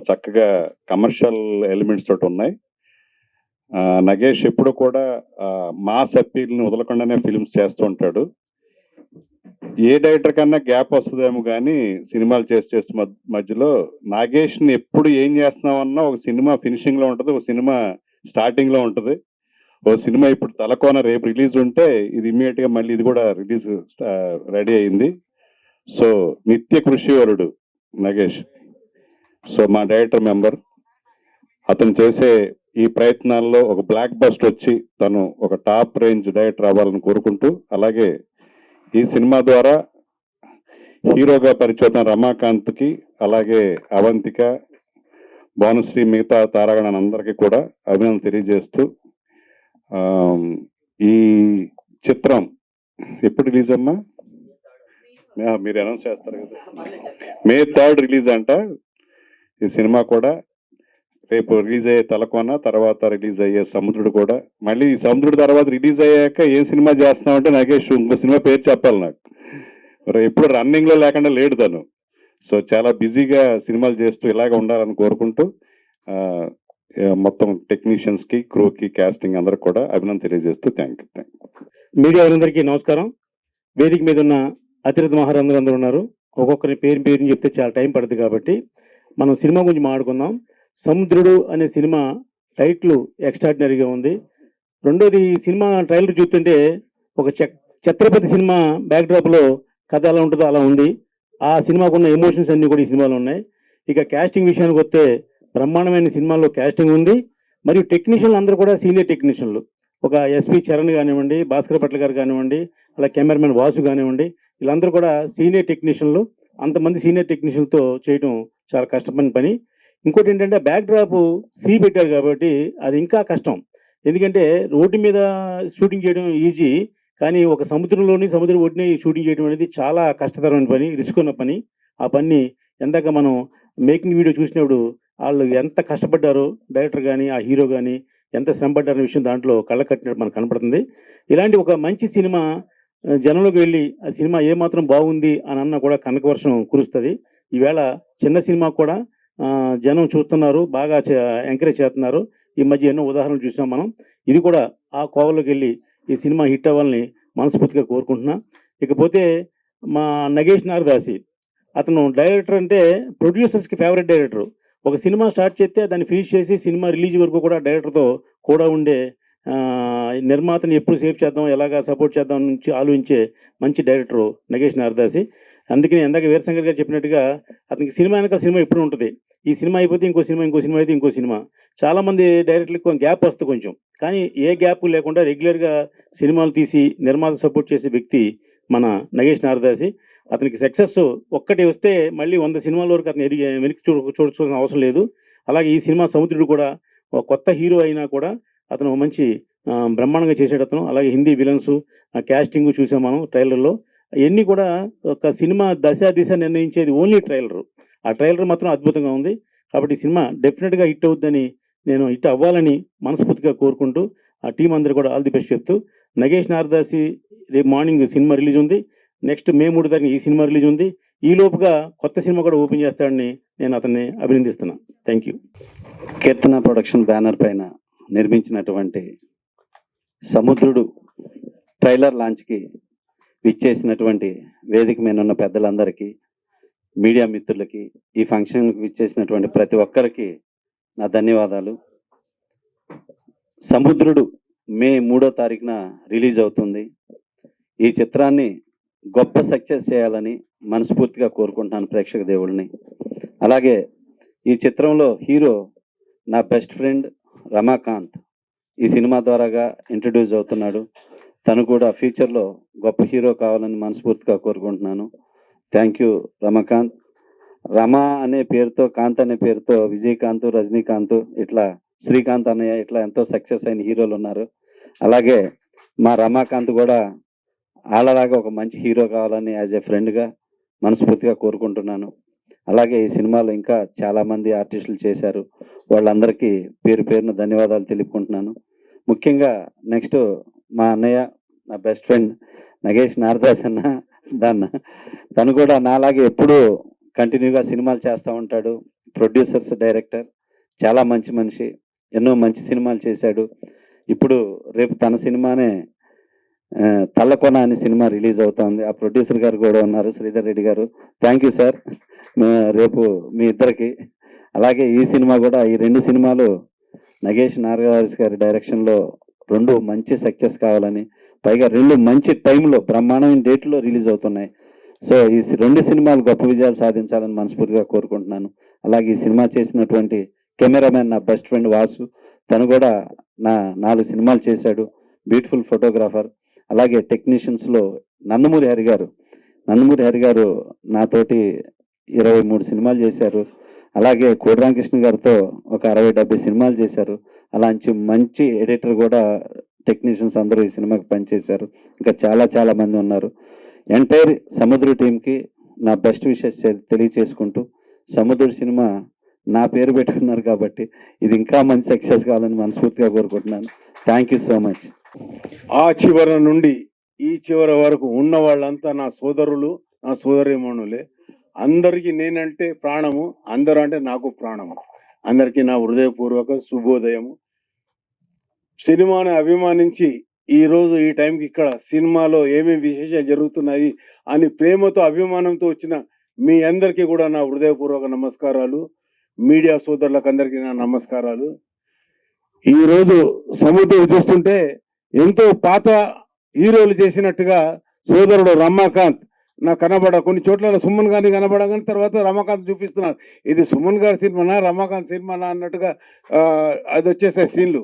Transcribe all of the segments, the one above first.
చక్కగా commercial elements తోటి ఉన్నాయి. నగేష్ ఎప్పుడు కూడా మాస్ అప్పీల్ని వదలకుండానే ఫిల్మ్స్ చేస్తూ ఉంటాడు. ఏ డైరెక్టర్ కన్నా గ్యాప్ వస్తుందేమో కానీ సినిమాలు చేస్తూ మధ్యలో నాగేష్ని ఎప్పుడు ఏం చేస్తున్నామన్నా ఒక సినిమా ఫినిషింగ్లో ఉంటుంది, ఒక సినిమా స్టార్టింగ్లో ఉంటుంది. ఓ సినిమా ఇప్పుడు తలకోన రేపు రిలీజ్ ఉంటే ఇది ఇమ్మీడియట్గా మళ్ళీ ఇది కూడా రిలీజ్ రెడీ అయింది. సో నిత్య కృషివరుడు నగేష్. సో మా డైరెక్టర్ మెంబర్ అతను చేసే ఈ ప్రయత్నాల్లో ఒక బ్లాక్ బస్ట్ వచ్చి తను ఒక టాప్ రేంజ్ డైరెక్టర్ అవ్వాలని కోరుకుంటూ, అలాగే ఈ సినిమా ద్వారా హీరోగా పరిచయం రమాకాంత్కి, అలాగే అవంతిక, భానుశ్రీ, మిగతా తారాగణ అందరికీ కూడా అభినందనలు తెలియజేస్తూ, ఈ చిత్రం ఎప్పుడు రిలీజ్ అమ్మా? మీరు అనౌన్స్ చేస్తారు కదా, May 3 రిలీజ్ అంట. ఈ సినిమా కూడా రేపు రిలీజ్ అయ్యే తలకోన, తర్వాత రిలీజ్ అయ్యే సముద్రుడు కూడా. మళ్ళీ ఈ సముద్రుడు తర్వాత రిలీజ్ అయ్యాక ఏ సినిమా చేస్తున్నామంటే నాగేష్ ఇంకో సినిమా పేరు చెప్పాలి నాకు. ఎప్పుడు రన్నింగ్లో లేకుండా లేడు తను. సో చాలా బిజీగా సినిమాలు చేస్తూ ఇలాగ ఉండాలని కోరుకుంటూ, మొత్తం టెక్నీషియన్స్కి, క్రూకి, కాస్టింగ్ అందరికి కూడా అభినందన తెలియజేస్తూ థ్యాంక్ యూ. మీడియా అందరికీ నమస్కారం. వేదిక మీద ఉన్న అతిరథ మహారందరూ ఉన్నారు. ఒక్కొక్కరి పేరు చెప్తే చాలా టైం పడుతుంది కాబట్టి మనం సినిమా గురించి మాట్లాడుకుందాం. సముద్రుడు అనే సినిమా టైటిల్ ఎక్స్ట్రాడినరీగా ఉంది. రెండోది, సినిమా ట్రైలర్ చూస్తుంటే ఒక ఛత్రపతి సినిమా బ్యాక్డ్రాప్లో కథ ఎలా ఉంటుందో అలా ఉంది. ఆ సినిమాకు ఉన్న ఎమోషన్స్ అన్నీ కూడా ఈ సినిమాలో ఉన్నాయి. ఇక కాస్టింగ్ విషయానికి వస్తే బ్రహ్మాండమైన సినిమాల్లో కాస్టింగ్ ఉంది. మరియు టెక్నీషియన్లు అందరూ కూడా సీనియర్ టెక్నీషియన్లు. ఒక ఎస్పి చరణ్ కానివ్వండి, భాస్కర్ పట్ల గారు కానివ్వండి, అలా కెమెరామెన్ వాసు కానివ్వండి, వీళ్ళందరూ కూడా సీనియర్ టెక్నీషియన్లు. అంతమంది సీనియర్ టెక్నీషియన్లతో చేయడం చాలా కష్టమైన పని. ఇంకోటి ఏంటంటే బ్యాక్ డ్రాప్ సీ పెట్టారు కాబట్టి అది ఇంకా కష్టం. ఎందుకంటే రోడ్డు మీద షూటింగ్ చేయడం ఈజీ, కానీ ఒక సముద్రం ఒడ్డునే షూటింగ్ చేయడం అనేది చాలా కష్టతరమైన పని, రిస్క్ ఉన్న పని. ఆ పని ఎందాక మనం మేకింగ్ వీడియో చూసినప్పుడు వాళ్ళు ఎంత కష్టపడ్డారో, డైరెక్టర్ కానీ ఆ హీరో కానీ ఎంత శ్రమపడ్డారనే విషయం దాంట్లో కళ్ళ కట్టినట్టు మనకు కనపడుతుంది. ఇలాంటి ఒక మంచి సినిమా జనంలోకి వెళ్ళి ఆ సినిమా ఏమాత్రం బాగుంది అని అన్నా కూడా కనక వర్షం కురుస్తుంది. ఈవేళ చిన్న సినిమా కూడా జనం చూస్తున్నారు, బాగా ఎంకరేజ్ చేస్తున్నారు. ఈ మధ్య ఎన్నో ఉదాహరణలు చూసాం మనం. ఇది కూడా ఆ కోవలోకి వెళ్ళి ఈ సినిమా హిట్ అవ్వాలని మనస్ఫూర్తిగా కోరుకుంటున్నా. ఇకపోతే మా నగేష్ నారదాసి, అతను డైరెక్టర్ అంటే ప్రొడ్యూసర్స్కి ఫేవరెట్ డైరెక్టర్. ఒక సినిమా స్టార్ట్ చేస్తే దాన్ని ఫినిష్ చేసి సినిమా రిలీజ్ వరకు కూడా డైరెక్టర్తో కూడా ఉండే, నిర్మాతని ఎప్పుడు సేఫ్ చేద్దాం, ఎలాగా సపోర్ట్ చేద్దాం నుంచి ఆలోచించే మంచి డైరెక్టరు నగేష్ నారదాసి. అందుకని ఎందాక వీరశంకర్ గారు చెప్పినట్టుగా అతనికి సినిమా వెనక సినిమా ఎప్పుడు ఉంటుంది. ఈ సినిమా అయిపోతే ఇంకో సినిమా, ఇంకో సినిమా అయితే ఇంకో సినిమా. చాలామంది డైరెక్టర్లకు కొంచెం గ్యాప్ వస్తుంది కొంచెం, కానీ ఏ గ్యాప్ లేకుండా రెగ్యులర్గా సినిమాలు తీసి నిర్మాత సపోర్ట్ చేసే వ్యక్తి మన నగేష్ నారదాసి. అతనికి సక్సెస్ ఒక్కటి వస్తే మళ్ళీ 100 సినిమాల వరకు అతను వెనక్కి చూడాల్సిన అవసరం లేదు. అలాగే ఈ సినిమా సముద్రుడు కూడా ఒక కొత్త హీరో అయినా కూడా అతను మంచి బ్రహ్మాండంగా చేసాడు అతను. అలాగే హిందీ విలన్స్ కాస్టింగ్ చూసాం మనం ట్రైలర్లో. ఇవన్నీ కూడా ఒక సినిమా దిశ నిర్ణయించేది ఓన్లీ ట్రైలర్. ఆ ట్రైలర్ మాత్రం అద్భుతంగా ఉంది. కాబట్టి ఈ సినిమా డెఫినెట్గా హిట్ అవుతుందని, నేను హిట్ అవ్వాలని మనస్ఫూర్తిగా కోరుకుంటూ ఆ టీం అందరూ కూడా ఆల్ ది బెస్ట్ చెప్తూ, నగేష్ నారదాసి రేపు మార్నింగ్ సినిమా రిలీజ్ ఉంది. నెక్స్ట్ May 3 తారీఖున ఈ సినిమా రిలీజ్ ఉంది. ఈ లోపుగా కొత్త సినిమా కూడా ఓపెన్ చేస్తాడని నేను అతన్ని అభినందిస్తున్నాను. Thank you. Keerthana production banner పైన నిర్మించినటువంటి సముద్రుడు ట్రైలర్ లాంచ్కి విచ్చేసినటువంటి వేదిక మీద ఉన్న పెద్దలందరికీ, మీడియా మిత్రులకి, ఈ ఫంక్షన్కి విచ్చేసినటువంటి ప్రతి ఒక్కరికి నా ధన్యవాదాలు. సముద్రుడు May 3వ తారీఖున రిలీజ్ అవుతుంది. ఈ చిత్రాన్ని గొప్ప సక్సెస్ చేయాలని మనస్ఫూర్తిగా కోరుకుంటున్నాను ప్రేక్షక దేవుళ్ళని. అలాగే ఈ చిత్రంలో హీరో నా బెస్ట్ ఫ్రెండ్ రమాకాంత్ ఈ సినిమా ద్వారాగా ఇంట్రడ్యూస్ అవుతున్నాడు. తను కూడా ఫ్యూచర్లో గొప్ప హీరో కావాలని మనస్ఫూర్తిగా కోరుకుంటున్నాను. Thank you Ramakant. రమా అనే పేరుతో, కాంత్ అనే పేరుతో విజయకాంత్, రజనీకాంత్, ఇట్లా శ్రీకాంత్ అన్నయ్య, ఇట్లా ఎంతో సక్సెస్ అయిన హీరోలు ఉన్నారు. అలాగే మా రమాకాంత్ కూడా వాళ్ళలాగా ఒక మంచి హీరో కావాలని యాజ్ ఏ ఫ్రెండ్గా మనస్ఫూర్తిగా కోరుకుంటున్నాను. అలాగే ఈ సినిమాలో ఇంకా చాలామంది ఆర్టిస్టులు చేశారు. వాళ్ళందరికీ పేరు పేరున ధన్యవాదాలు తెలుపుకుంటున్నాను. ముఖ్యంగా నెక్స్ట్ మా అన్నయ్య, నా బెస్ట్ ఫ్రెండ్ నగేష్ నారదాస్ అన్న, తను కూడా నాలాగే ఎప్పుడూ కంటిన్యూగా సినిమాలు చేస్తూ ఉంటాడు. ప్రొడ్యూసర్స్, డైరెక్టర్, చాలా మంచి మనిషి, ఎన్నో మంచి సినిమాలు చేశాడు. ఇప్పుడు రేపు తన సినిమానే తల్లకొన అనే సినిమా రిలీజ్ అవుతుంది. ఆ ప్రొడ్యూసర్ గారు కూడా ఉన్నారు, శ్రీధర్ రెడ్డి గారు. థ్యాంక్ యూ సార్, రేపు మీ ఇద్దరికి. అలాగే ఈ సినిమా కూడా, ఈ 2 సినిమాలు నగేష్ నాగరాజు గారి డైరెక్షన్లో 2 మంచి సక్సెస్ కావాలని, పైగా 2 మంచి టైంలో బ్రహ్మాండమైన డేట్లో రిలీజ్ అవుతున్నాయి. సో ఈ 2 సినిమాలు గొప్ప విజయాలు సాధించాలని మనస్ఫూర్తిగా కోరుకుంటున్నాను. అలాగే ఈ సినిమా చేసినటువంటి కెమెరామెన్ నా బెస్ట్ ఫ్రెండ్ వాసు, తను కూడా నా 4 సినిమాలు చేశాడు, బ్యూటిఫుల్ ఫోటోగ్రాఫర్. అలాగే టెక్నీషియన్స్లో నందమూరి హరి గారు నాతోటి 23 సినిమాలు చేశారు. అలాగే కోడి రామకృష్ణ గారితో ఒక 60-70 సినిమాలు చేశారు. అలాంటి మంచి ఎడిటర్ కూడా టెక్నీషియన్స్ అందరూ ఈ సినిమాకి పనిచేశారు. ఇంకా చాలా మంది ఉన్నారు. ఎంటైర్ సముద్ర టీంకి నా బెస్ట్ విషెస్ తెలియచేసుకుంటూ, సముద్ర సినిమా నా పేరు పెట్టుకున్నారు కాబట్టి ఇది ఇంకా మంచి సక్సెస్ కావాలని మనస్ఫూర్తిగా కోరుకుంటున్నాను. Thank you so much. ఆ చివర నుండి ఈ చివర వరకు ఉన్న వాళ్ళంతా నా సోదరులు, నా సోదరీమణులే. అందరికీ నేనంటే ప్రాణము, అందరూ అంటే నాకు ప్రాణము. అందరికీ నా హృదయపూర్వక శుభోదయము. సినిమాని అభిమానించి ఈరోజు ఈ టైంకి ఇక్కడ సినిమాలో ఏమేమి విశేషాలు జరుగుతున్నాయి అని ప్రేమతో, అభిమానంతో వచ్చిన మీ అందరికీ కూడా నా హృదయపూర్వక నమస్కారాలు. మీడియా సోదరులకు అందరికీ నా నమస్కారాలు. ఈరోజు సముద్రం చూస్తుంటే ఎంతో పాత హీరోలు చేసినట్టుగా సోదరుడు రమాకాంత్ నాకు కొన్ని చోట్ల సుమన్ గారిని కనబడగానే తర్వాత రమాకాంత్ చూపిస్తున్నారు. ఇది సుమన్ గారి సినిమానా, రమాకాంత్ సినిమానా అన్నట్టుగా అది వచ్చేసాయి సీన్లు.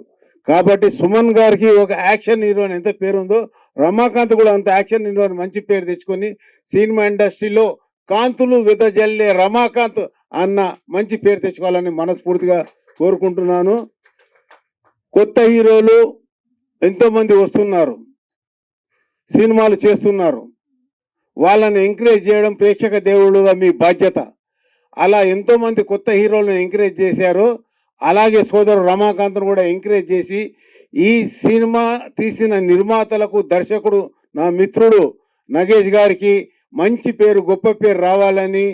కాబట్టి సుమన్ గారికి ఒక యాక్షన్ హీరో అని ఎంత పేరు ఉందో, రమాకాంత్ కూడా అంత యాక్షన్ హీరో అని మంచి పేరు తెచ్చుకొని సినిమా ఇండస్ట్రీలో కాంతులు వెదజల్లే రమాకాంత్ అన్న మంచి పేరు తెచ్చుకోవాలని మనస్ఫూర్తిగా కోరుకుంటున్నాను. కొత్త హీరోలు ఎంతో మంది వస్తున్నారు, సినిమాలు చేస్తున్నారు. వాళ్ళని ఎంకరేజ్ చేయడం ప్రేక్షక దేవుళ్ళుగా మీ బాధ్యత. అలా ఎంతో మంది కొత్త హీరోలను ఎంకరేజ్ చేశారు. అలాగే సోదరు రమాకాంత్ను కూడా ఎంకరేజ్ చేసి ఈ సినిమా తీసిన నిర్మాతలకు, దర్శకుడు నా మిత్రుడు నగేష్ గారికి మంచి పేరు, గొప్ప పేరు రావాలని,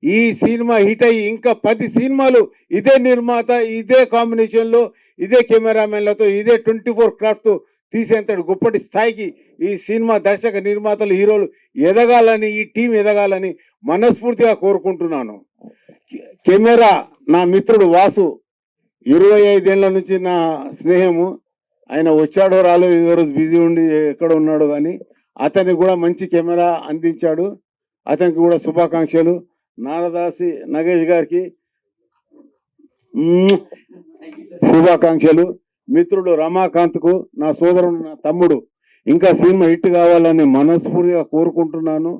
ఈ సినిమా హిట్ అయ్యి ఇంకా 10 సినిమాలు ఇదే నిర్మాత, ఇదే కాంబినేషన్లో, ఇదే కెమెరామెన్లతో, ఇదే 24 క్రాఫ్ట్తో తీసేంతటి గొప్పటి స్థాయికి ఈ సినిమా దర్శక, నిర్మాతలు, హీరోలు ఎదగాలని, ఈ టీం ఎదగాలని మనస్ఫూర్తిగా కోరుకుంటున్నాను. కెమెరా నా మిత్రుడు వాసు, 25 ఏళ్ళ నుంచి నా స్నేహము. ఆయన వచ్చాడో రాలో, ఈరోజు బిజీ ఉండి ఎక్కడ ఉన్నాడు, కానీ అతనికి కూడా మంచి కెమెరా అందించాడు. అతనికి కూడా శుభాకాంక్షలు. నారదాసి నగేష్ గారికి శుభాకాంక్షలు. మిత్రుడు రమాకాంత్కు, నా సోదరుడు, నా తమ్ముడు, ఇంకా సినిమా హిట్ కావాలని మనస్ఫూర్తిగా కోరుకుంటున్నాను.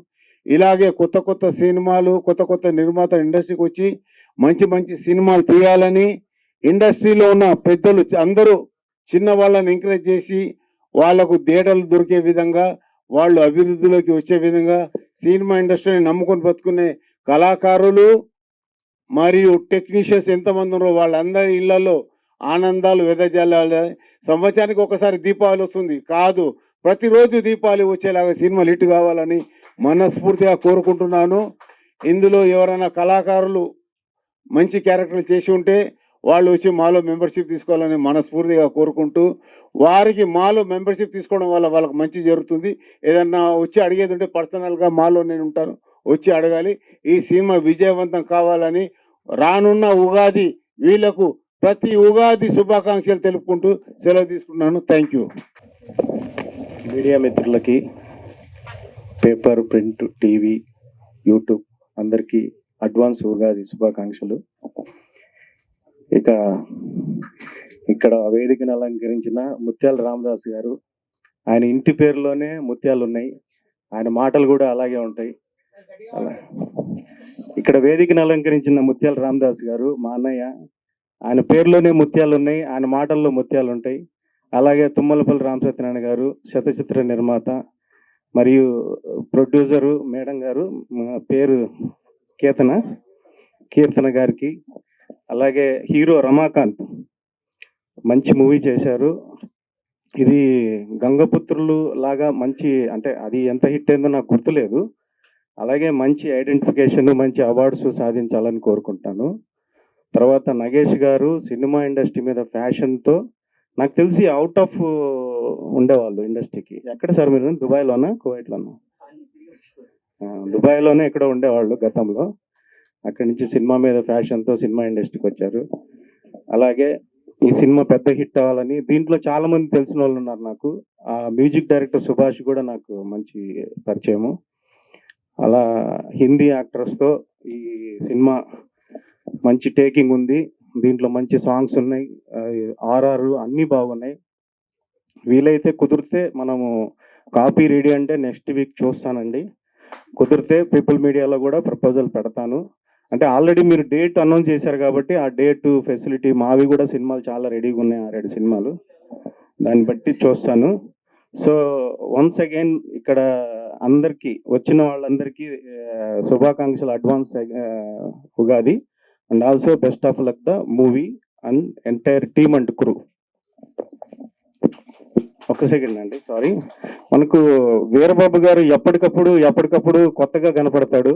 ఇలాగే కొత్త సినిమాలు, కొత్త నిర్మాత ఇండస్ట్రీకి వచ్చి మంచి సినిమాలు తీయాలని, ఇండస్ట్రీలో ఉన్న పెద్దలు అందరూ చిన్న వాళ్ళని ఎంకరేజ్ చేసి వాళ్లకు థియేటర్లు దొరికే విధంగా, వాళ్ళు అభివృద్ధిలోకి వచ్చే విధంగా, సినిమా ఇండస్ట్రీని నమ్ముకొని బతుకునే కళాకారులు మరియు టెక్నీషియన్స్ ఎంతమంది ఉన్నారో వాళ్ళందరి ఇళ్లలో ఆనందాలు వెదజల్లాలి. సంవత్సరానికి ఒకసారి దీపావళి వస్తుంది కాదు, ప్రతిరోజు దీపావళి వచ్చేలాగా సినిమాలు హిట్ కావాలని మనస్ఫూర్తిగా కోరుకుంటున్నాను. ఇందులో ఎవరైనా కళాకారులు మంచి క్యారెక్టర్లు చేసి ఉంటే వాళ్ళు వచ్చి మాలో మెంబర్షిప్ తీసుకోవాలని మనస్ఫూర్తిగా కోరుకుంటూ, వారికి మాలో మెంబర్షిప్ తీసుకోవడం వల్ల వాళ్ళకి మంచి జరుగుతుంది. ఏదన్నా వచ్చి అడిగేది ఉంటే పర్సనల్గా మాలో నేను ఉంటాను, వచ్చి అడగాలి. ఈ సినిమా విజయవంతం కావాలని, రానున్న ఉగాది వీళ్లకు ప్రతి ఉగాది శుభాకాంక్షలు తెలుపుకుంటూ సెలవు తీసుకుంటున్నాను. Thank you. మీడియా మిత్రులకి, పేపర్, ప్రింట్, టీవీ, యూట్యూబ్ అందరికీ అడ్వాన్స్ ఉగాది శుభాకాంక్షలు. ఇక్కడ వేదికను అలంకరించిన ముత్యాల రామదాస్ గారు, ఆయన ఇంటి పేరులోనే ముత్యాలు ఉన్నాయి, ఆయన మాటలు కూడా అలాగే ఉంటాయి. ఇక్కడ వేదికను అలంకరించిన ముత్యాల రామదాస్ గారు మా అన్నయ్య, ఆయన పేరులోనే ముత్యాలు ఉన్నాయి, ఆయన మాటల్లో ముత్యాలు ఉంటాయి. అలాగే తుమ్మలపల్లి రామసత్యనారాయణ గారు, శతచిత్ర నిర్మాత మరియు ప్రొడ్యూసరు మేడం గారు, పేరు కీర్తన గారికి, అలాగే హీరో రమాకాంత్ మంచి మూవీ చేశారు. ఇది గంగపుత్రులు లాగా మంచి, అంటే అది ఎంత హిట్ అయిందో నాకు గుర్తులేదు, అలాగే మంచి ఐడెంటిఫికేషన్, మంచి అవార్డ్స్ సాధించాలని కోరుకుంటాను. తర్వాత నగేష్ గారు సినిమా ఇండస్ట్రీ మీద ఫ్యాషన్తో, నాకు తెలిసి అవుట్ ఆఫ్ ఉండేవాళ్ళు ఇండస్ట్రీకి. ఎక్కడ సార్ మీరు? దుబాయ్లోనా, కువైట్లోనా? దుబాయ్లోనే ఎక్కడో ఉండేవాళ్ళు గతంలో. అక్కడి నుంచి సినిమా మీద ఫ్యాషన్తో సినిమా ఇండస్ట్రీకి వచ్చారు. అలాగే ఈ సినిమా పెద్ద హిట్ అవ్వాలని, దీంట్లో చాలా మంది తెలిసిన వాళ్ళు ఉన్నారు నాకు. ఆ మ్యూజిక్ డైరెక్టర్ సుభాష్ కూడా నాకు మంచి పరిచయము. అలా హిందీ యాక్టర్స్తో ఈ సినిమా మంచి టేకింగ్ ఉంది. దీంట్లో మంచి సాంగ్స్ ఉన్నాయి, ఆర్ఆర్ అన్నీ బాగున్నాయి. వీలైతే కుదిరితే మనము కాపీ రెడీ అంటే నెక్స్ట్ వీక్ చూస్తానండి. కుదిరితే పీపుల్ మీడియాలో కూడా ప్రపోజల్ పెడతాను. అంటే ఆల్రెడీ మీరు డేట్ అనౌన్స్ చేశారు కాబట్టి ఆ డేట్ ఫెసిలిటీ మావి కూడా సినిమాలు చాలా రెడీగా ఉన్నాయి, 6 సినిమాలు. దాన్ని బట్టి చూస్తాను. సో వన్స్ అగైన్ ఇక్కడ అందరికీ వచ్చిన వాళ్ళందరికీ శుభాకాంక్షలు advance Ugadi. And also best of luck the movie and entire team and crew. ఒక సెకండ్ అండి, సారీ. మనకు వీరబాబు గారు ఎప్పటికప్పుడు కొత్తగా కనపడతాడు.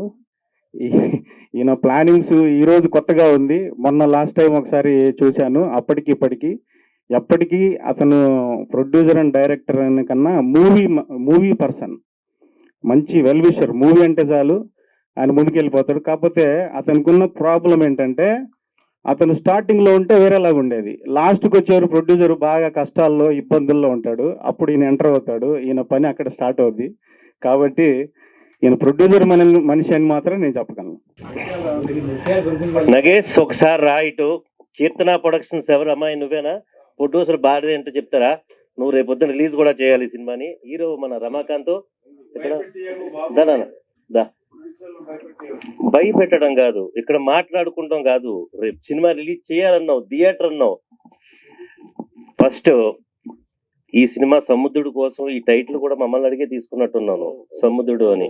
ఈయన ప్లానింగ్స్ ఈరోజు కొత్తగా ఉంది. మొన్న లాస్ట్ టైం ఒకసారి చూశాను. అప్పటికి ఇప్పటికి ఎప్పటికీ అతను ప్రొడ్యూసర్ అండ్ డైరెక్టర్ అనే కన్నా మూవీ పర్సన్, మంచి వెల్ విషర్. మూవీ అంటే చాలు ఆయన ముందుకెళ్ళిపోతాడు. కాకపోతే అతనికి ఉన్న ప్రాబ్లం ఏంటంటే, అతను స్టార్టింగ్లో ఉంటే వేరేలాగా ఉండేది. లాస్ట్కి వచ్చేవారు ప్రొడ్యూసర్ బాగా కష్టాల్లో ఇబ్బందుల్లో ఉంటాడు. అప్పుడు ఈయన ఎంటర్ అవుతాడు. ఈయన పని అక్కడ స్టార్ట్ అవుద్ది. కాబట్టి ఈయన ప్రొడ్యూసర్ మనిషి అని మాత్రం నేను చెప్పగలను. నగేష్ ఒకసారి రా ఇటు. కీర్తన ప్రొడక్షన్స్ ఎవరు? అమ్మాయి నువ్వేనా? ప్రొడ్యూసర్ బాడీ ఏంటో చెప్తారా? నువ్వు రేపు పొద్దున రిలీజ్ కూడా చేయాలి సినిమాని. హీరో మన రమాకాంత్. ఇక్కడ దా భయపెట్టడం కాదు, ఇక్కడ మాట్లాడుకుంటాం కాదు. రేపు సినిమా రిలీజ్ చేయాలన్నావు, థియేటర్ అన్నావు. ఫస్ట్ ఈ సినిమా సముద్రుడు కోసం ఈ టైటిల్ కూడా మమ్మల్ని అడిగే తీసుకున్నట్టున్నాను, సముద్రుడు అని.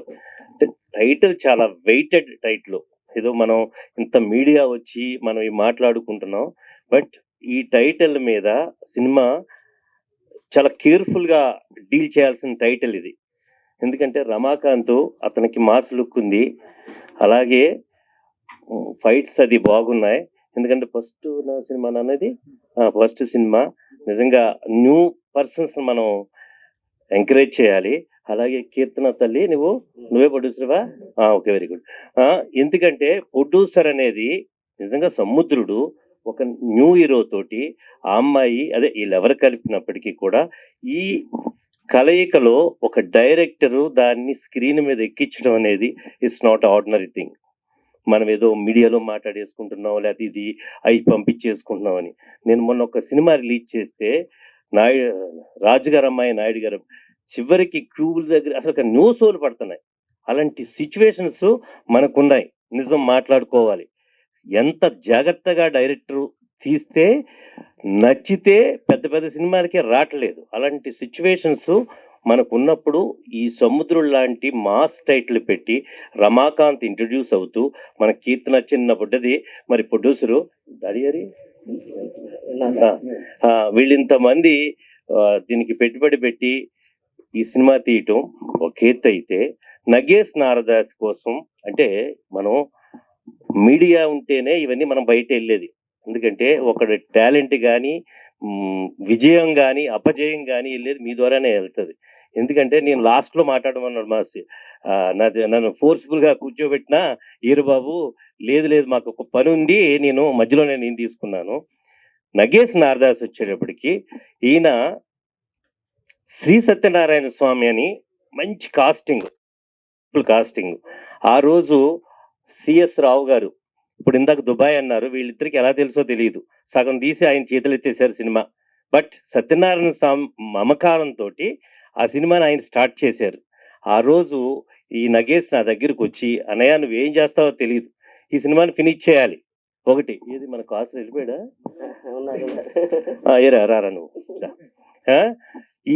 అంటే టైటిల్ చాలా వెయిటెడ్ టైటిల్. ఏదో మనం ఇంత మీడియా వచ్చి మనం ఈ మాట్లాడుకుంటున్నాం, బట్ ఈ టైటిల్ మీద సినిమా చాలా కేర్ఫుల్ గా డీల్ చేయాల్సిన టైటిల్ ఇది. ఎందుకంటే రమాకాంత్ అతనికి మాస్ లుక్ ఉంది, అలాగే ఫైట్స్ అది బాగున్నాయి. ఎందుకంటే ఫస్ట్ సినిమా అనేది ఫస్ట్ సినిమా. నిజంగా న్యూ పర్సన్స్ మనం ఎంకరేజ్ చేయాలి. అలాగే కీర్తన తల్లి నువ్వే ప్రొడ్యూసర్వా? Okay, very good. ఎందుకంటే ప్రొడ్యూసర్ అనేది నిజంగా సముద్రుడు ఒక న్యూ హీరో తోటి ఆ అమ్మాయి అదే వీళ్ళెవరు కలిపినప్పటికీ కూడా ఈ కలయికలో ఒక డైరెక్టరు దాన్ని స్క్రీన్ మీద ఎక్కించడం అనేది ఇట్స్ నాట్ ఆర్డినరీ థింగ్. మనం ఏదో మీడియాలో మాట్లాడేసుకుంటున్నాం, లేకపోతే ఇది అవి పంపించేసుకుంటున్నాం అని. నేను మొన్న ఒక సినిమా రిలీజ్ చేస్తే రాజుగారు అమ్మాయి నాయుడు గారు చివరికి క్యూల దగ్గర అసలు న్యూస్లు పడుతున్నాయి. అలాంటి సిచ్యువేషన్స్ మనకున్నాయి. నిజం మాట్లాడుకోవాలి. ఎంత జాగ్రత్తగా డైరెక్టర్ తీస్తే నచ్చితే పెద్ద పెద్ద సినిమాలకే రావట్లేదు. అలాంటి సిచ్యువేషన్స్ మనకు ఉన్నప్పుడు ఈ సముద్రం లాంటి మాస్ టైటిల్ పెట్టి రమాకాంత్ ఇంట్రడ్యూస్ అవుతూ మన కీర్తన చిన్న పుట్టది, మరి ప్రొడ్యూసరు అడిగారి వీళ్ళింతమంది దీనికి పెట్టుబడి పెట్టి ఈ సినిమా తీయటం ఒక ఎత్తు అయితే, నగేష్ నారదాస్ కోసం అంటే మనం మీడియా ఉంటేనే ఇవన్నీ మనం బయట వెళ్ళేది. ఎందుకంటే ఒకటి టాలెంట్ కానీ విజయం కానీ అపజయం కానీ వెళ్ళేది మీ ద్వారానే వెళ్తుంది. ఎందుకంటే నేను లాస్ట్లో మాట్లాడమన్నాడు నన్ను ఫోర్స్ఫుల్గా కూర్చోబెట్టినా ఈరుబాబు లేదు మాకు ఒక పని ఉంది, మధ్యలోనే నేను తీసుకున్నాను. నగేష్ నారదాస్ వచ్చేటప్పటికి ఈయన శ్రీ సత్యనారాయణ స్వామి అని మంచి కాస్టింగ్. ఆ రోజు సిఎస్ రావు గారు, ఇప్పుడు ఇందాక దుబాయ్ అన్నారు, వీళ్ళిద్దరికి ఎలా తెలుసో తెలియదు, సగం తీసి ఆయన చేతులు ఎత్తేసారు సినిమా. బట్ సత్యనారాయణ స్వామి మమకారంతో ఆ సినిమాని ఆయన స్టార్ట్ చేశారు. ఆ రోజు ఈ నగేష్ నా దగ్గరకు వచ్చి, అన్నయ్య నువ్వేం చేస్తావో తెలియదు, ఈ సినిమాని ఫినిష్ చేయాలి. ఒకటి ఏది మన కాసు వెళ్ళిపోయాడా? రారా నువ్వు,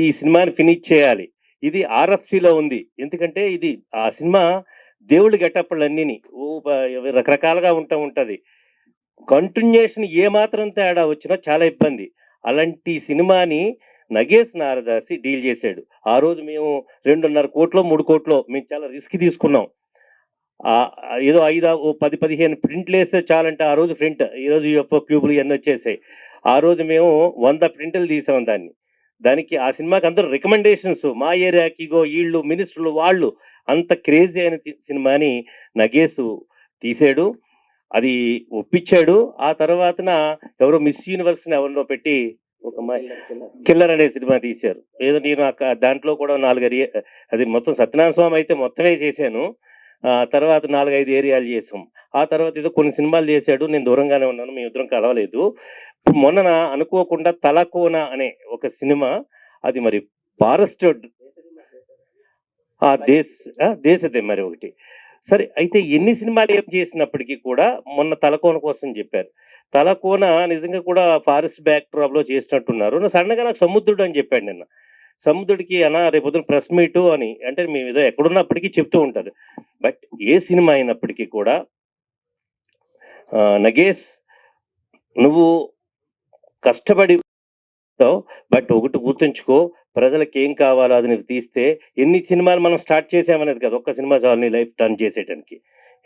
ఈ సినిమాని ఫినిష్ చేయాలి. ఇది RFCలో ఉంది. ఎందుకంటే ఇది ఆ సినిమా దేవుళ్ళు గెటప్పులన్నీ రకరకాలుగా ఉంటది. కంటిన్యూషన్ ఏమాత్రం తేడా వచ్చినా చాలా ఇబ్బంది. అలాంటి సినిమాని నగేష్ నారదాసి డీల్ చేశాడు. ఆ రోజు మేము 2.5 కోట్లో 3 కోట్లో మేము చాలా రిస్క్ తీసుకున్నాం. ఏదో 10-15 ప్రింట్లు వేస్తే చాలంటే ఆ రోజు ప్రింట్, ఈరోజు యూఎఫ్ఓ క్యూబులు ఇవన్నీ వచ్చేసాయి. ఆ రోజు మేము 100 ప్రింట్లు తీసాం దాన్ని. దానికి ఆ సినిమాకి అందరూ రికమెండేషన్స్, మా ఏరియాకి ఇగో వీళ్ళు మినిస్టర్లు వాళ్ళు, అంత క్రేజీ అయిన సినిమాని నగేష్ తీసాడు. అది ఒప్పించాడు. ఆ తర్వాతన ఎవరో మిస్ యూనివర్స్ని ఎవరినో పెట్టి ఒక అమ్మాయి కిల్లర్ అనే సినిమా తీశారు. ఏదో నేను దాంట్లో కూడా 4 అది మొత్తం సత్యనారాయణ స్వామి అయితే మొత్తమే చేశాను. తర్వాత 4-5 ఏరియాలు చేసాం. ఆ తర్వాత ఏదో కొన్ని సినిమాలు చేశాడు. నేను దూరంగానే ఉన్నాను, మేము ఇద్దరం కలవలేదు. మొన్న అనుకోకుండా తలకోన అనే ఒక సినిమా, అది మరి ఫారెస్ట్ దేశదే మరి ఒకటి. సరే, అయితే ఎన్ని సినిమాలు ఏం చేసినప్పటికీ కూడా మొన్న తలకోన కోసం చెప్పారు. తలకోన నిజంగా కూడా ఫారెస్ట్ బ్యాక్ డ్రాప్ లో చేసినట్టున్నారు. సడన్గా నాకు సముద్రుడు అని చెప్పాడు నిన్న. సముద్రుడికి అన్నా రేపొద్దున ప్రెస్ మీటు అని, అంటే మేము ఏదో ఎక్కడున్నప్పటికీ చెప్తూ ఉంటారు. బట్ ఏ సినిమా అయినప్పటికీ కూడా నగేష్ నువ్వు కష్టపడి, బట్ ఒకటి గుర్తుంచుకో, ప్రజలకు ఏం కావాలో అది నువ్వు తీస్తే ఎన్ని సినిమాలు మనం స్టార్ట్ చేసామనేది కదా, ఒక్క సినిమా చాలు నీ లైఫ్ టర్న్ చేసేయడానికి.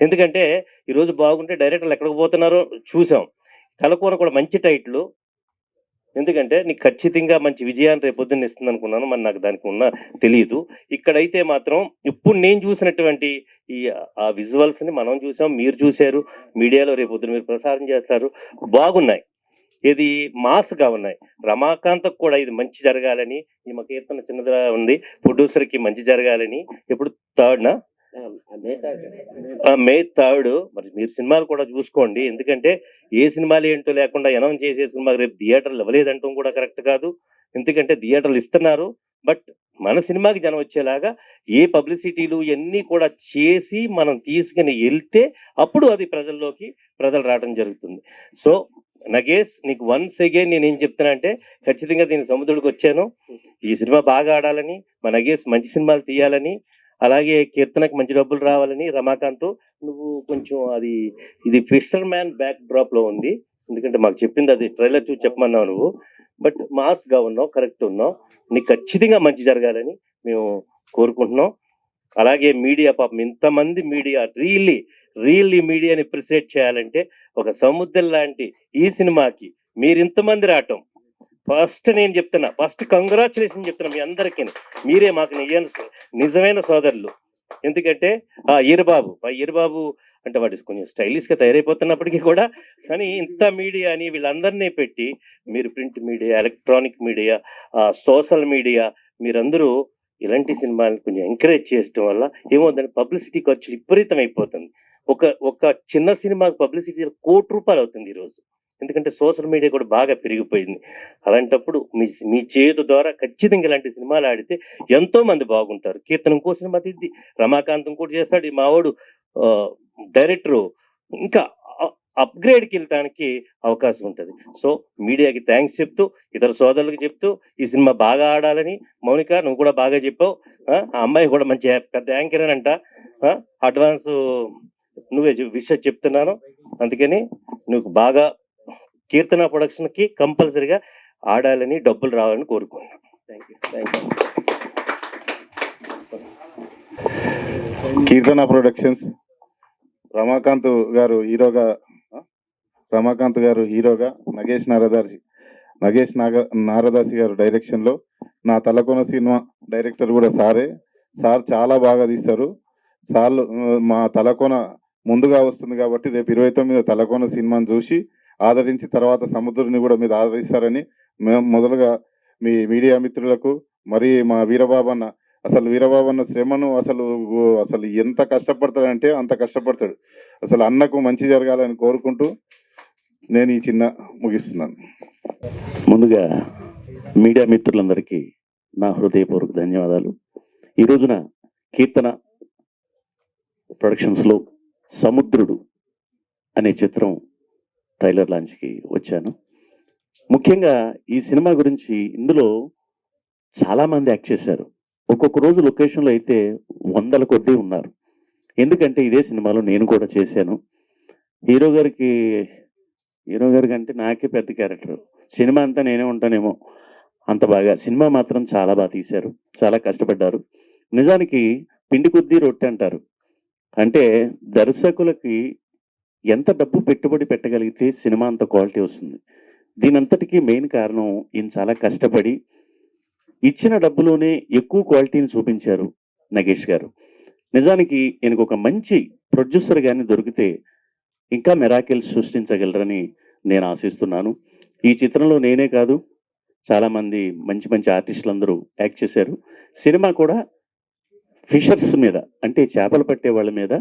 ఎందుకంటే ఈరోజు బాగుంటే డైరెక్టర్లు ఎక్కడికి పోతున్నారో చూసాం. తలకోన కూడా మంచి టైటిల్, ఎందుకంటే నీకు ఖచ్చితంగా మంచి విజయాన్ని రేపు పొద్దున్న ఇస్తుంది అనుకున్నాను. మరి నాకు దానికి తెలియదు. ఇక్కడైతే మాత్రం ఇప్పుడు నేను చూసినటువంటి ఈ ఆ విజువల్స్ని మనం చూసాం, మీరు చూశారు, మీడియాలో రేపు పొద్దున్న మీరు ప్రసారం చేస్తారు, బాగున్నాయి. ఇది మాస్గా ఉన్నాయి. రమాకాంత్కి కూడా ఇది మంచి జరగాలని, ఈమె కీర్తన చిన్నదిగా ఉంది, ప్రొడ్యూసర్కి మంచి జరగాలని. ఇప్పుడు థర్డ్నా మే 3 మరి మీరు సినిమాలు కూడా చూసుకోండి. ఎందుకంటే ఏ సినిమాలు ఏంటో లేకుండా అనౌన్స్ చేసే సినిమా రేపు థియేటర్లు ఇవ్వలేదంటాం కూడా కరెక్ట్ కాదు. ఎందుకంటే థియేటర్లు ఇస్తున్నారు, బట్ మన సినిమాకి జనం వచ్చేలాగా ఏ పబ్లిసిటీలు ఇవన్నీ కూడా చేసి మనం తీసుకుని వెళ్తే అప్పుడు అది ప్రజలు రావడం జరుగుతుంది. సో నగేష్, నీకు వన్స్ అగైన్ నేనేం చెప్తున్నా అంటే, ఖచ్చితంగా దీని సముద్రుడికి వచ్చాను. ఈ సినిమా బాగా ఆడాలని, మా నగేష్ మంచి సినిమాలు తీయాలని, అలాగే కీర్తనకు మంచి డబ్బులు రావాలని. రమాకాంత్, నువ్వు కొంచెం ఇది ఫిషర్ మ్యాన్ బ్యాక్ డ్రాప్ లో ఉంది. ఎందుకంటే మాకు చెప్పింది అది ట్రైలర్ చూసి చెప్పమన్నావు నువ్వు. బట్ మాస్ గా ఉన్నావు, కరెక్ట్ ఉన్నావు. నీకు ఖచ్చితంగా మంచి జరగాలని మేము కోరుకుంటున్నాం. అలాగే మీడియా, పాపం ఇంతమంది మీడియా, రియల్లీ మీడియాని అప్రిసియేట్ చేయాలంటే, ఒక సముద్రం లాంటి ఈ సినిమాకి మీరు ఇంతమంది రావటం, ఫస్ట్ నేను చెప్తున్నా, ఫస్ట్ కంగ్రాచులేషన్ చెప్తున్నా మీ అందరికీ. మీరే మాకు నిజమైన సోదరులు. ఎందుకంటే ఈరబాబు అంటే వాడు కొంచెం స్టైలిష్ గా తయారైపోతున్నప్పటికీ కూడా, కానీ ఇంత మీడియాని వీళ్ళందరినీ పెట్టి, మీరు print media, electronic media, social media, మీరందరూ ఇలాంటి సినిమాని కొంచెం ఎంకరేజ్ చేయడం వల్ల ఏమవుతుందంటే పబ్లిసిటీ ఖర్చు విపరీతం అయిపోతుంది. ఒక చిన్న సినిమాకి పబ్లిసిటీ ₹1,00,00,000 అవుతుంది ఈరోజు. ఎందుకంటే సోషల్ మీడియా కూడా బాగా పెరిగిపోయింది. అలాంటప్పుడు మీ చేతి ద్వారా ఖచ్చితంగా ఇలాంటి సినిమాలు ఆడితే ఎంతో మంది బాగుంటారు. కీర్తన ఇంకో సినిమా తీద్ది, రమాకాంత్ ఇంకోటి చేస్తాడు, ఈ మావాడు డైరెక్టరు ఇంకా అప్గ్రేడ్కి వెళ్ళటానికి అవకాశం ఉంటుంది. సో మీడియాకి థ్యాంక్స్ చెప్తూ, ఇతర సోదరులకు చెప్తూ, ఈ సినిమా బాగా ఆడాలని. మౌనిక, నువ్వు కూడా బాగా చెప్పావు. ఆ అమ్మాయి కూడా మంచి పెద్ద యాంకర్ అంట. అడ్వాన్స్ నువ్వే విషయం చెప్తున్నాను. అందుకని నువ్వు బాగా కీర్తన ప్రొడక్షన్ కి కంపల్సరిగా ఆడాలని, డబ్బులు రావాలని కోరుకుంటున్నాను. కీర్తన ప్రొడక్షన్స్, రమాకాంత్ గారు హీరోగా నగేష్ నారదాసి గారు డైరెక్షన్ లో నా తలకోన సినిమా డైరెక్టర్ కూడా సార్ చాలా బాగా తీస్తారు. మా తలకోన ముందుగా వస్తుంది కాబట్టి రేపు 29 తలకోన సినిమాని చూసి ఆదరించి తర్వాత సముద్రుని కూడా మీరు ఆదరిస్తారని మేము మొదలుగా మీ మీడియా మిత్రులకు, మరి మా వీరబాబన్న శ్రమను అసలు ఎంత కష్టపడతాడంటే అంత కష్టపడతాడు. అసలు అన్నకు మంచి జరగాలని కోరుకుంటూ నేను ఈ చిన్న ముగిస్తున్నాను. ముందుగా మీడియా మిత్రులందరికీ నా హృదయపూర్వక ధన్యవాదాలు. ఈ రోజున కీర్తన ప్రొడక్షన్స్లో సముద్రుడు అనే చిత్రం ట్రైలర్ లాంచ్కి వచ్చాను. ముఖ్యంగా ఈ సినిమా గురించి, ఇందులో చాలామంది యాక్ట్ చేశారు. ఒక్కొక్క రోజు లొకేషన్లో అయితే 100ల కొద్దీ ఉన్నారు. ఎందుకంటే ఇదే సినిమాలో నేను కూడా చేశాను. హీరో గారికి అంటే నాకే పెద్ద క్యారెక్టర్. సినిమా అంతా నేనే ఉంటానేమో అంత బాగా. సినిమా మాత్రం చాలా బాగా తీశారు, చాలా కష్టపడ్డారు. నిజానికి పిండి కొద్దీ రొట్టె అంటారు. అంటే దర్శకులకి ఎంత డబ్బు పెట్టుబడి పెట్టగలిగితే సినిమా అంత క్వాలిటీ వస్తుంది. దీనంతటికీ మెయిన్ కారణం ఈయన చాలా కష్టపడి ఇచ్చిన డబ్బులోనే ఎక్కువ క్వాలిటీని చూపించారు నగేష్ గారు. నిజానికి ఈయనకు ఒక మంచి ప్రొడ్యూసర్ గాని దొరికితే ఇంకా మెరాకిల్స్ సృష్టించగలరని నేను ఆశిస్తున్నాను. ఈ చిత్రంలో నేనే కాదు, చాలామంది మంచి మంచి ఆర్టిస్టులు అందరూ యాక్ట్ చేశారు. సినిమా కూడా ఫిషర్స్ మీద, అంటే చేపలు పట్టే వాళ్ళ మీద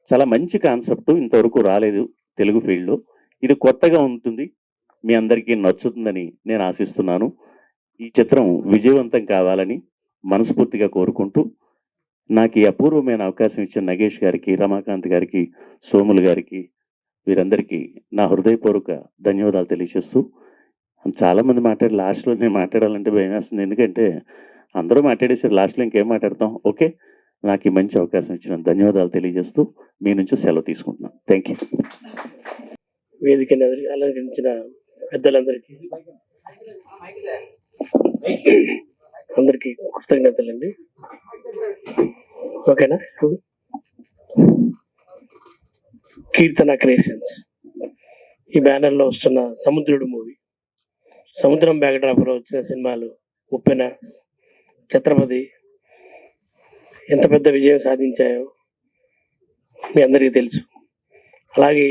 చాలా మంచి కాన్సెప్ట్, ఇంతవరకు రాలేదు తెలుగు ఫీల్డ్లో. ఇది కొత్తగా ఉంటుంది, మీ అందరికీ నచ్చుతుందని నేను ఆశిస్తున్నాను. ఈ చిత్రం విజయవంతం కావాలని మనస్ఫూర్తిగా కోరుకుంటూ, నాకు ఈ అపూర్వమైన అవకాశం ఇచ్చిన నగేష్ గారికి, రమాకాంత్ గారికి, సోములు గారికి, వీరందరికీ నా హృదయపూర్వక ధన్యవాదాలు తెలియజేస్తూ, చాలామంది మాట్లాడి లాస్ట్లో నేను మాట్లాడాలంటే భయం వేస్తుంది. ఎందుకంటే అందరూ మాట్లాడేసారు, లాస్ట్లో ఇంకేం మాట్లాడతాం. ఓకే, నాకు ఈ మంచి అవకాశం ఇచ్చిన ధన్యవాదాలు తెలియజేస్తూ మీ నుంచి సెలవు తీసుకుంటున్నాను. Thank you. వేదికని అలంకరించిన పెద్దలందరికీ అందరికీ కృతజ్ఞతలండి. ఓకేనా? కీర్తన క్రియేషన్స్ ఈ బ్యానర్లో వస్తున్న సముద్రుడు మూవీ, సముద్రం బ్యాక్డ్రాప్లో వచ్చిన సినిమాలు ఉప్పెన, ఛత్రపతి ఎంత పెద్ద విజయం సాధించాయో మీ అందరికీ తెలుసు. అలాగే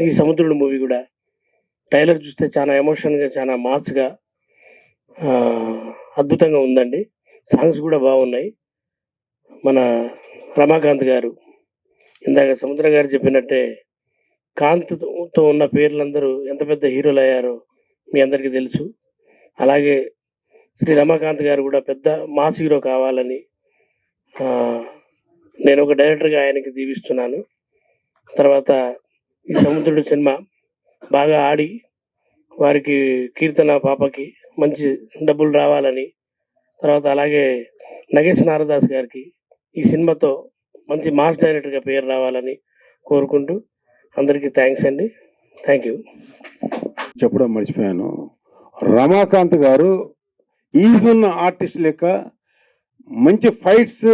ఈ సముద్రుడు మూవీ కూడా ట్రైలర్ చూస్తే చాలా ఎమోషన్గా, చాలా మాస్గా, అద్భుతంగా ఉందండి. సాంగ్స్ కూడా బాగున్నాయి. మన రమాకాంత్ గారు ఇందాక సముద్ర గారు చెప్పినట్టే కాంత్తో ఉన్న పేర్లందరూ ఎంత పెద్ద హీరోలు అయ్యారో మీ అందరికీ తెలుసు. అలాగే శ్రీ రమాకాంత్ గారు కూడా పెద్ద మాస్ హీరో కావాలని నేను ఒక డైరెక్టర్గా ఆయనకి దీవిస్తున్నాను. తర్వాత ఈ సముద్రుడు సినిమా బాగా ఆడి వారికి, కీర్తన పాపకి మంచి డబ్బులు రావాలని, తర్వాత అలాగే నగేష్ నారదాస్ గారికి ఈ సినిమాతో మంచి మాస్ డైరెక్టర్గా పేరు రావాలని కోరుకుంటూ అందరికీ థ్యాంక్స్ అండి. Thank you. చెప్పడం మర్చిపోయాను, రమాకాంత్ గారు ఈజున్న ఆర్టిస్ట్ లెక్క మంచి ఫైట్స్,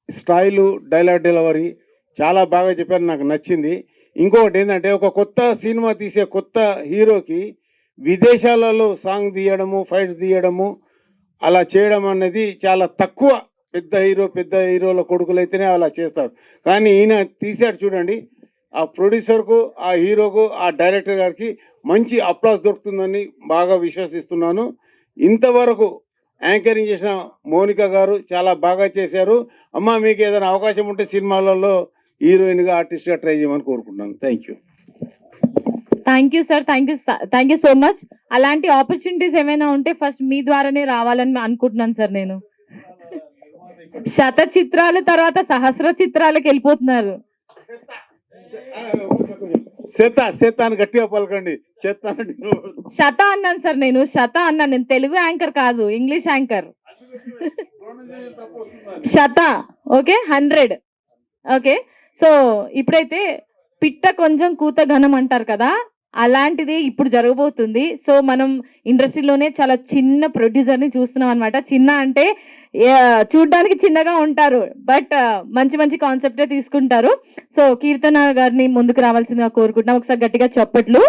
స్టైలు, డైలాగ్ డెలివరీ చాలా బాగా చెప్పారు, నాకు నచ్చింది. ఇంకొకటి ఏంటంటే, ఒక కొత్త సినిమా తీసే కొత్త హీరోకి విదేశాలలో సాంగ్ తీయడము, ఫైట్స్ తీయడము, అలా చేయడం అనేది చాలా తక్కువ. పెద్ద హీరోల కొడుకులైతేనే అలా చేస్తారు. కానీ ఈయన తీశాడు చూడండి, ఆ ప్రొడ్యూసర్కు, ఆ హీరోకు, ఆ డైరెక్టర్ గారికి మంచి అప్లాస్ దొరుకుతుందని బాగా విశ్వసిస్తున్నాను. ఇంతవరకు యాంకరింగ్ చేసిన మౌనిక గారు చాలా బాగా చేశారు. అమ్మ, మీకు ఏదైనా అవకాశం ఉంటే సినిమాలలో హీరోయిన్గా, ఆర్టిస్ట్గా ట్రై చేయమని కోరుకుంటున్నాను. Thank you. Thank you sir, thank you so much. అలాంటి ఆపర్చునిటీస్ ఏమైనా ఉంటే ఫస్ట్ మీ ద్వారానే రావాలని అనుకుంటున్నాను సార్. నేను శత చిత్రాలు తర్వాత సహస్ర చిత్రాలకు వెళ్ళిపోతున్నారు. శత అని గట్టిగా పలకండి. శత అన్నాను సార్, నేను శత అన్నాను. నేను తెలుగు యాంకర్ కాదు, ఇంగ్లీష్ యాంకర్. శత, ఓకే, 100. ఓకే, సో ఇప్పుడైతే పిట్ట కొంచెం కూత ఘనం అంటారు కదా, అలాంటిది ఇప్పుడు జరగబోతుంది. సో మనం ఇండస్ట్రీలోనే చాలా చిన్న ప్రొడ్యూసర్ని చూస్తున్నాం అనమాట. చిన్న అంటే చూడ్డానికి చిన్నగా ఉంటారు, బట్ మంచి మంచి కాన్సెప్టే తీసుకుంటారు. సో కీర్తన గారిని ముందుకు రావాల్సిందిగా కోరుకుంటున్నాం. ఒకసారి గట్టిగా చప్పట్లు.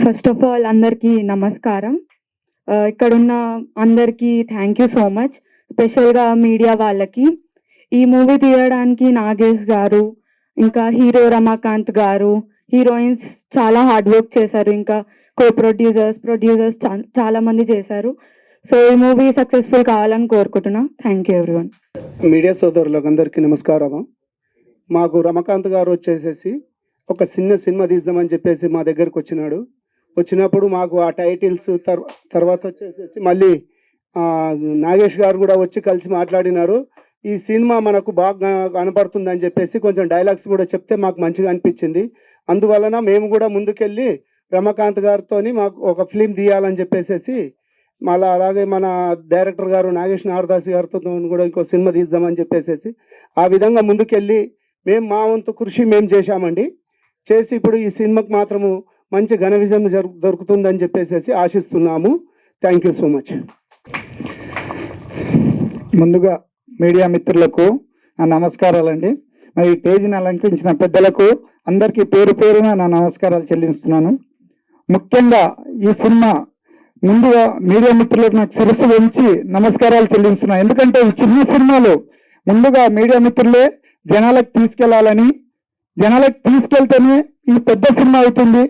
ఫస్ట్ ఆఫ్ ఆల్ అందరికీ నమస్కారం. ఇక్కడున్న అందరికీ థ్యాంక్ యూ సో మచ్. స్పెషల్గా మీడియా వాళ్ళకి. ఈ మూవీ తీయడానికి నాగేష్ గారు, ఇంకా హీరో రమాకాంత్ గారు, హీరోయిన్స్ చాలా హార్డ్ వర్క్ చేశారు. ఇంకా ప్రొడ్యూసర్స్ చాలా మంది చేశారు. సో ఈ మూవీ సక్సెస్ఫుల్ కావాలని కోరుకుంటున్నా. Thank you everyone. మీడియా సోదరులకు అందరికీ నమస్కారం. మాకు రమాకాంత్ గారు వచ్చేసేసి ఒక చిన్న సినిమా తీద్దామని చెప్పేసి మా దగ్గరకు వచ్చినప్పుడు మాకు ఆ టైటిల్స్ తర్వాత వచ్చేసేసి మళ్ళీ నాగేష్ గారు కూడా వచ్చి కలిసి మాట్లాడినారు. ఈ సినిమా మనకు బాగా కనపడుతుందని చెప్పేసి కొంచెం డైలాగ్స్ కూడా చెప్తే మాకు మంచిగా అనిపించింది. అందువలన మేము కూడా ముందుకెళ్ళి రమాకాంత్ గారితో మాకు ఒక ఫిలిం తీయాలని చెప్పేసి, మళ్ళీ అలాగే మన డైరెక్టర్ గారు నాగేష్ నారదాస్ గారితో కూడా ఇంకో సినిమా తీద్దామని చెప్పేసి ఆ విధంగా ముందుకెళ్ళి మేము మా వంతు కృషి మేము చేశామండి. చేసి ఇప్పుడు ఈ సినిమాకి మాత్రము మంచి ఘన విజయం దొరుకుతుందని చెప్పేసి ఆశిస్తున్నాము. Thank you so much. ముందుగా మీడియా మిత్రులకు నా నమస్కారాలండి. మరి ఈ స్టేజ్ని అలంకరించిన పెద్దలకు అందరికీ పేరు పేరున నా నమస్కారాలు చెల్లిస్తున్నాను. ముఖ్యంగా ఈ సినిమా ముందుగా మీడియా మిత్రులకు నాకు శిరస్సు వంచి నమస్కారాలు చెల్లిస్తున్నాను. ఎందుకంటే ఈ చిన్న సినిమాలు ముందుగా మీడియా మిత్రులే జనాలకు తీసుకెళ్లాలని, జనాలకు తీసుకెళ్తేనే ఈ పెద్ద సినిమా అవుతుంది.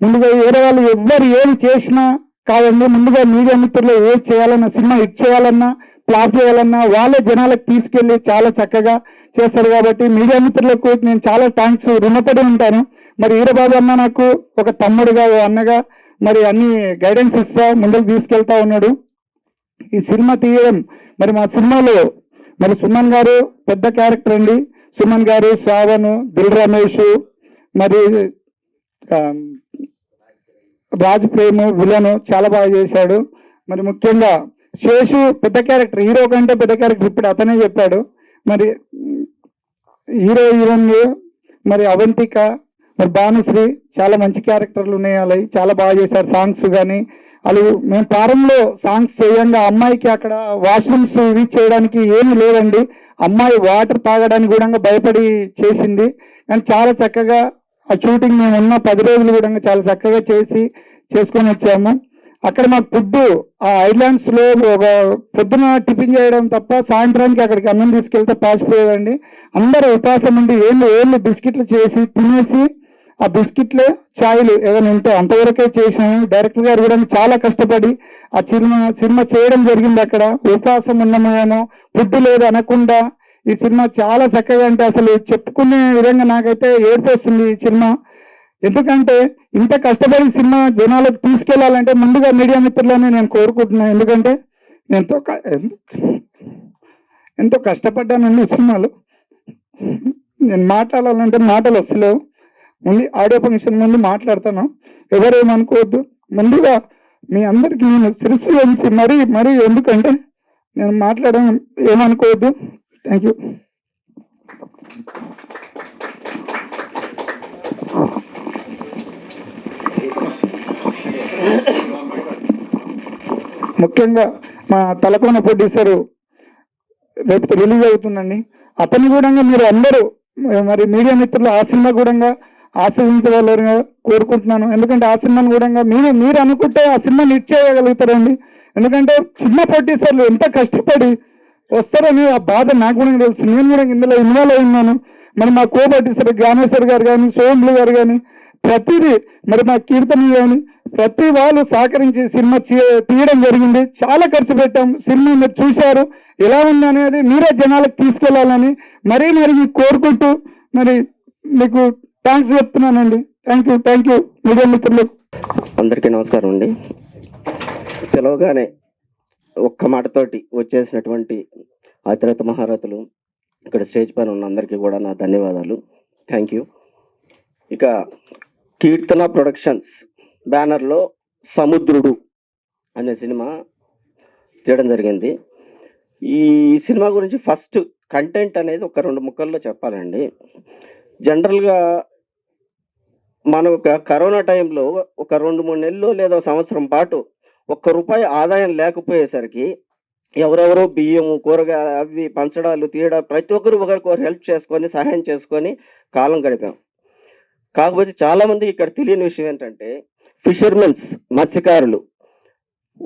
ముందుగా వేరే వాళ్ళు ఎవ్వరు ఏమి చేసినా కాదండి, ముందుగా మీడియా మిత్రులు ఏది చేయాలన్నా, సినిమా హిట్ చేయాలన్నా, ఫ్లాప్ చేయాలన్నా వాళ్ళే జనాలకు తీసుకెళ్లి చాలా చక్కగా చేస్తారు. కాబట్టి మీడియా మిత్రులకు నేను చాలా థ్యాంక్స్ రుణపడి ఉంటాను. మరి వీరబాబు అన్న నాకు ఒక తమ్ముడుగా, ఓ అన్నగా మరి అన్ని గైడెన్స్ ఇస్తా ముందుకు తీసుకెళ్తా ఉన్నాడు. ఈ సినిమా తీయడం మరి మా సినిమాలో మరి సుమన్ గారు పెద్ద క్యారెక్టర్ అండి. సుమన్ గారు, శ్రావణ్, దిల్ రమేష్, మరి రాజ్ ప్రేమ్ విలను చాలా బాగా చేశాడు. మరి ముఖ్యంగా శేషు పెద్ద క్యారెక్టర్, హీరో కంటే పెద్ద క్యారెక్టర్ ఇప్పుడు అతనే చెప్పాడు. మరి హీరోయిన్ మరి అవంతిక, మరి భానుశ్రీ చాలా మంచి క్యారెక్టర్లు ఉన్నాయి. అలా చాలా బాగా చేశారు. సాంగ్స్ కానీ వాళ్ళు మేము ప్రారంభంలో సాంగ్స్ చేయంగా అమ్మాయికి అక్కడ వాష్రూమ్స్ రీచ్ చేయడానికి ఏమీ లేదండి. అమ్మాయి వాటర్ తాగడానికి కూడా భయపడి చేసింది. కానీ చాలా చక్కగా ఆ షూటింగ్ మేము ఉన్న 10 రోజులు కూడా చాలా చక్కగా చేసుకొని వచ్చాము. అక్కడ మాకు ఫుడ్ ఆ ఐలాండ్స్ లో ఒక పొద్దున టిఫిన్ చేయడం తప్ప సాయంత్రానికి అక్కడికి అన్నం తీసుకెళ్తే పాసిపోయేదండి. అందరూ ఉపాసం ఉండి ఏళ్ళు బిస్కెట్లు చేసి తినేసి ఆ బిస్కెట్లే ఛాయలు ఏదైనా ఉంటే అంతవరకే చేసాము. డైరెక్టర్ గారు కూడా చాలా కష్టపడి ఆ సినిమా చేయడం జరిగింది. అక్కడ ఉపవాసం ఉన్నామేమో, ఫుడ్ లేదు అనకుండా ఈ సినిమా చాలా చక్కగా, అంటే అసలు చెప్పుకునే విధంగా నాకైతే ఏడుపు వస్తుంది ఈ సినిమా. ఎందుకంటే ఇంత కష్టపడి సినిమా జనాలకు తీసుకెళ్లాలంటే ముందుగా మీడియా మిత్రులని నేను కోరుకుంటున్నాను. ఎందుకంటే ఎంతో కష్టపడ్డానండి ఈ సినిమాలో. నేను మాట్లాడాలంటే మాటలు వస్తలేవు. ముందు ఆడియో ఫంక్షన్ ముందు మాట్లాడతాను, ఎవరేమనుకోవద్దు. ముందుగా మీ అందరికీ నేను శిరస్సు వంచి మరీ ఎందుకంటే నేను మాట్లాడడం ఏమనుకోవద్దు. Thank you. ముఖ్యంగా మా తలకోన ప్రొడ్యూసరు రేపు రిలీజ్ అవుతుందండి. అతన్ని కూడా మీరు అందరూ మరి మీడియా మిత్రులు ఆ సినిమా కూడా ఆశ్రయించగలరుగా కోరుకుంటున్నాను. ఎందుకంటే ఆ సినిమాను కూడా మీరు అనుకుంటే ఆ సినిమాని హిట్ చేయగలుగుతారండి. ఎందుకంటే చిన్న ప్రొడ్యూసర్లు ఎంత కష్టపడి వస్తారని ఆ బాధ నాకు కూడా తెలుసు. నేను కూడా ఇందులో ఇన్వాల్వ్ అయి ఉన్నాను. మరి మా కో ప్రొడ్యూసర్ జ్ఞానేశ్వర్ గారు కానీ, సోములు గారు కానీ, ప్రతిదీ మరి మా కీర్తన కానీ ప్రతి వాళ్ళు సహకరించి సినిమా తీయడం జరిగింది. చాలా ఖర్చు పెట్టాం. సినిమా మీరు చూశారు, ఎలా ఉంది అనేది మీరే జనాలకు తీసుకెళ్లాలని మరీ కోరుకుంటూ మరి మీకు థ్యాంక్స్ చెప్తున్నానండి. థ్యాంక్ యూ మీడియా మిత్రులు అందరికీ నమస్కారం అండి. పిలవగానే ఒక్క మాటతోటి వచ్చేసినటువంటి అతిరథ మహారథులు, ఇక్కడ స్టేజ్ పైన ఉన్న అందరికీ కూడా నా ధన్యవాదాలు. Thank you. ఇక కీర్తన ప్రొడక్షన్స్ బ్యానర్లో సముద్రుడు అనే సినిమా తీయడం జరిగింది. ఈ సినిమా గురించి ఫస్ట్ కంటెంట్ అనేది ఒక 2 ముక్కల్లో చెప్పాలండి. జనరల్గా మనం కరోనా టైంలో ఒక 2-3 నెలలు లేదా సంవత్సరం పాటు ₹1 ఆదాయం లేకపోయేసరికి ఎవరెవరో బియ్యము, కూరగాయలు అవి పంచడాలు తీయడం, ప్రతి ఒక్కరు ఒకరికొకరు హెల్ప్ చేసుకొని సహాయం చేసుకొని కాలం గడిపాం. కాకపోతే చాలామంది ఇక్కడ తెలియని విషయం ఏంటంటే ఫిషర్మెన్స్, మత్స్యకారులు,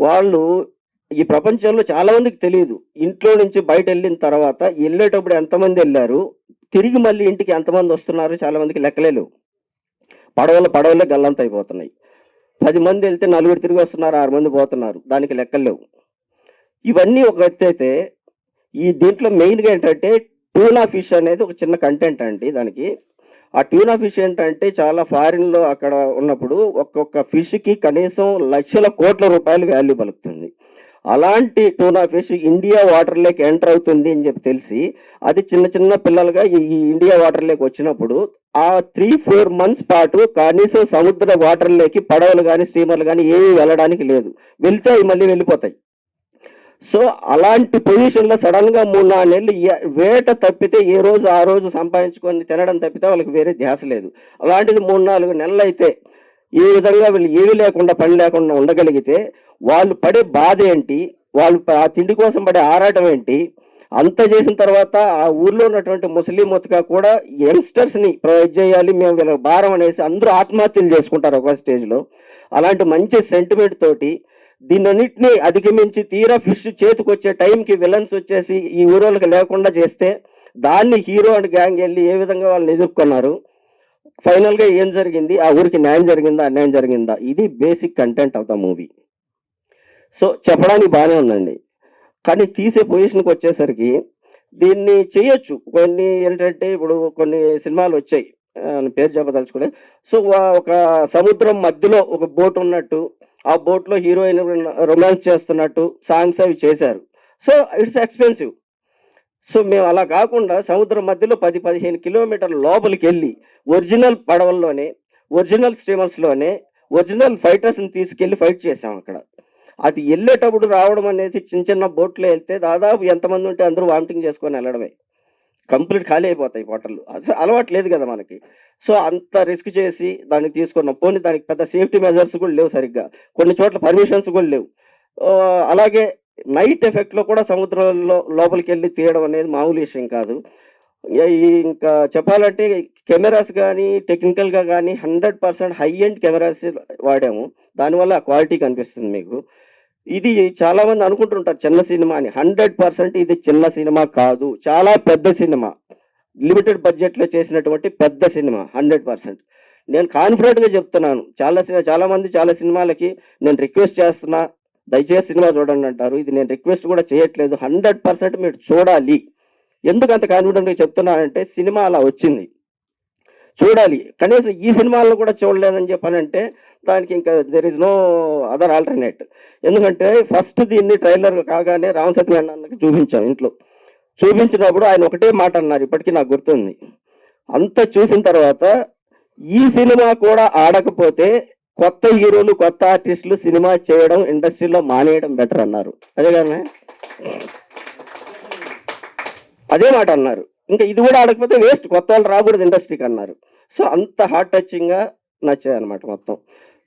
వాళ్ళు ఈ ప్రపంచంలో చాలా మందికి తెలియదు. ఇంట్లో నుంచి బయట వెళ్ళిన తర్వాత వెళ్ళేటప్పుడు ఎంతమంది వెళ్ళారు, తిరిగి మళ్ళీ ఇంటికి ఎంతమంది వస్తున్నారు చాలా మందికి లెక్కలేవు. పడవలే గల్లంత అయిపోతున్నాయి. 10 మంది వెళ్తే 4 తిరిగి వస్తున్నారు, 6 మంది పోతున్నారు, దానికి లెక్కలేవు. ఇవన్నీ ఒక ఎత్తు అయితే ఈ దీంట్లో మెయిన్గా ఏంటంటే ట్యూనా ఫిష్ అనేది ఒక చిన్న కంటెంట్ అండి. దానికి ఆ ట్యూనా ఫిష్ ఏంటంటే చాలా ఫారిన్లో అక్కడ ఉన్నప్పుడు ఒక్కొక్క ఫిష్కి కనీసం లక్షల కోట్ల రూపాయలు వాల్యూ పలుకుతుంది. అలాంటి టూనా ఫిష్ ఇండియా వాటర్లోకి ఎంటర్ అవుతుంది అని చెప్పి తెలిసి అది చిన్న పిల్లలుగా ఈ ఇండియా వాటర్లోకి వచ్చినప్పుడు ఆ 3-4 months పాటు కనీసం సముద్ర వాటర్లోకి పడవలు కానీ స్టీమర్లు కానీ ఏవి వెళ్ళడానికి లేదు. వెళ్తే అవి మళ్ళీ వెళ్ళిపోతాయి. సో అలాంటి పొజిషన్లో సడన్గా 3-4 నెలలు వేట తప్పితే ఏ రోజు ఆ రోజు సంపాదించుకొని తినడం తప్పితే వాళ్ళకి వేరే ధ్యాస లేదు. అలాంటిది 3-4 నెలలు అయితే ఈ విధంగా వీళ్ళు ఏవి లేకుండా పని లేకుండా ఉండగలిగితే వాళ్ళు పడే బాధ ఏంటి, వాళ్ళు ఆ తిండి కోసం పడే ఆరాటం ఏంటి, అంత చేసిన తర్వాత ఆ ఊర్లో ఉన్నటువంటి ముస్లిం మొత్తగా కూడా యంగ్స్టర్స్ని ప్రొవైడ్ చేయాలి, మేము వీళ్ళకి భారం అనేసి అందరూ ఆత్మహత్యలు చేసుకుంటారు ఒక స్టేజ్లో. అలాంటి మంచి సెంటిమెంట్ తోటి దీన్నన్నింటినీ అధిగమించి తీరా ఫిష్ చేతికి వచ్చే టైంకి విలన్స్ వచ్చేసి ఈ ఊరోళ్ళకి లేకుండా చేస్తే దాన్ని హీరో అండ్ గ్యాంగ్ వెళ్ళి ఏ విధంగా వాళ్ళని ఎదుర్కొన్నారు, ఫైనల్గా ఏం జరిగింది, ఆ ఊరికి న్యాయం జరిగిందా అన్యాయం జరిగిందా, ఇది basic content of the movie. So చెప్పడానికి బాగానే ఉందండి, కానీ తీసే పొజిషన్కి వచ్చేసరికి దీన్ని చేయొచ్చు. కొన్ని ఏంటంటే ఇప్పుడు కొన్ని సినిమాలు వచ్చాయి, పేరు చెప్పదలుచుకునే. సో ఒక సముద్రం మధ్యలో ఒక బోట్ ఉన్నట్టు, ఆ బోట్లో హీరోయిన్ రొమాన్స్ చేస్తున్నట్టు సాంగ్స్ అవి చేశారు. So it's expensive. సో మేము అలా కాకుండా సముద్రం మధ్యలో 10-15 కిలోమీటర్ల లోపలికి వెళ్ళి ఒరిజినల్ పడవల్లోనే, ఒరిజినల్ స్టీమర్స్లోనే ఒరిజినల్ ఫైటర్స్ని తీసుకెళ్ళి ఫైట్ చేసాం అక్కడ. అది వెళ్ళేటప్పుడు రావడం అనేది చిన్న చిన్న బోట్లో వెళ్తే దాదాపు ఎంతమంది ఉంటే అందరూ వామిటింగ్ చేసుకొని వెళ్ళడమే, కంప్లీట్ ఖాళీ అయిపోతాయి హోటళ్ళు. అసలు అలవాటు లేదు కదా మనకి. సో అంత రిస్క్ చేసి దాన్ని తీసుకున్నాం. పోనీ దానికి పెద్ద సేఫ్టీ మెజర్స్ కూడా లేవు సరిగ్గా, కొన్ని చోట్ల పర్మిషన్స్ కూడా లేవు. అలాగే నైట్ ఎఫెక్ట్లో కూడా సముద్రంలో లోపలికి వెళ్ళి తీయడం అనేది మామూలు విషయం కాదు. ఇంకా చెప్పాలంటే కెమెరాస్ కానీ టెక్నికల్గా కానీ 100% హై ఎండ్ కెమెరాస్ వాడాము. దానివల్ల క్వాలిటీ కనిపిస్తుంది మీకు. ఇది చాలా మంది అనుకుంటుంటారు చిన్న సినిమా అని. 100% ఇది చిన్న సినిమా కాదు, చాలా పెద్ద సినిమా, లిమిటెడ్ బడ్జెట్లో చేసినటువంటి పెద్ద సినిమా 100%. నేను కాన్ఫిడెంట్గా చెప్తున్నాను. చాలా మంది చాలా సినిమాలకి నేను రిక్వెస్ట్ చేస్తున్నా, దయచేసి సినిమా చూడండి అంటారు. ఇది నేను రిక్వెస్ట్ కూడా చేయట్లేదు, 100% మీరు చూడాలి. ఎందుకు అంత కాన్ఫిడెంట్గా చెప్తున్నానంటే సినిమా అలా వచ్చింది, చూడాలి. కనీసం ఈ సినిమాలను కూడా చూడలేదని చెప్పానంటే దానికి ఇంకా there is no other alternate. ఎందుకంటే ఫస్ట్ దీన్ని ట్రైలర్ కాగానే రామసత్యనారాయణ అన్నకి చూపించాం ఇంట్లో. చూపించినప్పుడు ఆయన ఒకటే మాట అన్నారు, ఇప్పటికీ నాకు గుర్తుంది. అంత చూసిన తర్వాత ఈ సినిమా కూడా ఆడకపోతే కొత్త హీరోలు కొత్త ఆర్టిస్టులు సినిమా చేయడం ఇండస్ట్రీలో మానేయడం బెటర్ అన్నారు. అదే కదా, అదే మాట అన్నారు. ఇంకా ఇది కూడా ఆడకపోతే వేస్ట్, కొత్త వాళ్ళు రాకూడదు ఇండస్ట్రీకి అన్నారు. సో అంత హార్ట్ టచింగ్గా నచ్చాయి అనమాట మొత్తం.